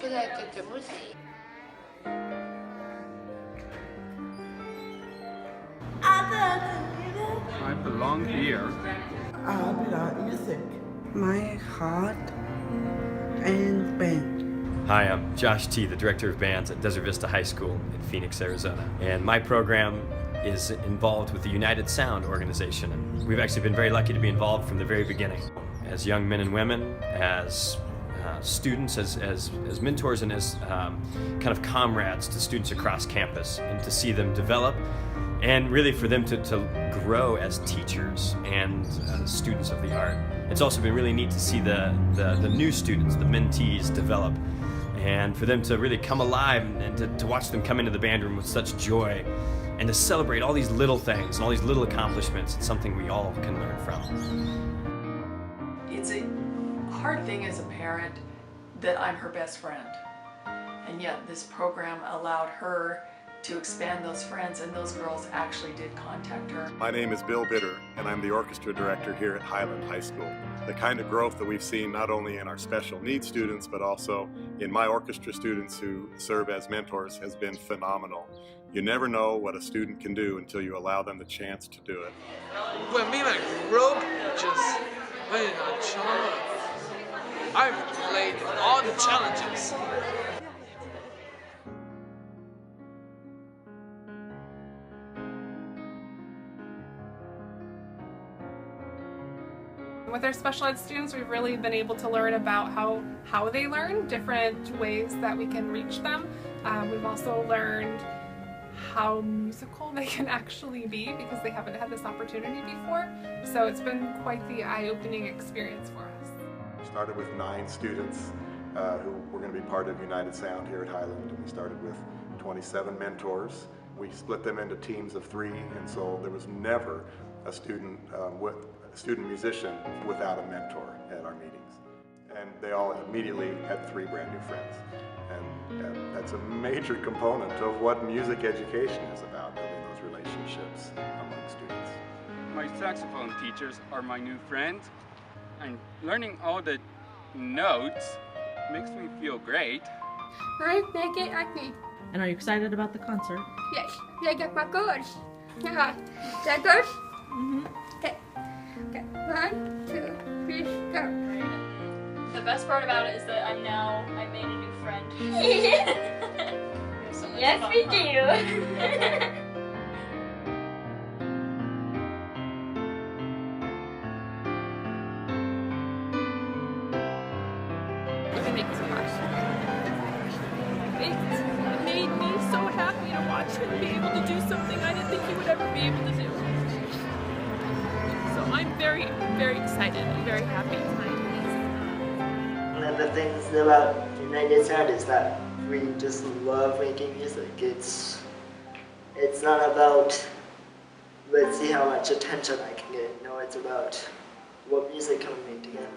초등학교 때 무시. I belong here. My heart and pain. Hi, I'm Josh T., the Director of Bands at Desert Vista High School in Phoenix, Arizona. And my program is involved with the United Sound organization. And we've actually been very lucky to be involved from the very beginning. As young men and women, as students, as mentors, and as kind of comrades to students across campus, and to see them develop, and really for them to grow as teachers and students of the art. It's also been really neat to see the new students, the mentees, develop, and for them to really come alive, and to watch them come into the band room with such joy, and to celebrate all these little things and all these little accomplishments. It's something we all can learn from. It's a hard thing as a parent that I'm her best friend, and yet this program allowed her to expand those friends, and those girls actually did contact her. My name is Bill Bitter, and I'm the orchestra director here at Highland High School. The kind of growth that we've seen not only in our special needs students, but also in my orchestra students who serve as mentors has been phenomenal. You never know what a student can do until you allow them the chance to do it. When we grew up, just playing a challenge. I've played all the challenges. With our special ed students, we've really been able to learn about how they learn, different ways that we can reach them. We've also learned how musical they can actually be, because they haven't had this opportunity before. So it's been quite the eye-opening experience for us. We started with 9 students who were going to be part of United Sound here at Highland, and we started with 27 mentors. We split them into teams of 3, and so there was never a student musician without a mentor at our meetings. And they all immediately had 3 brand new friends. And that's a major component of what music education is about, building those relationships among students. My saxophone teachers are my new friends, and learning all the notes makes me feel great. I make it acne. And are you excited about the concert? Yes, I get my goals. Yeah, that goes? Mm-hmm. Okay. Okay. 1, 2, 3, go. The best part about it is that I made a new friend. Yes, we do. It made me so happy to watch him be able to do something I didn't think he would ever be able to do. So I'm very, very excited. I'm very happy. One of the things about United Sound is that we just love making music. It's not about, let's see how much attention I can get. No, it's about what music can we make together.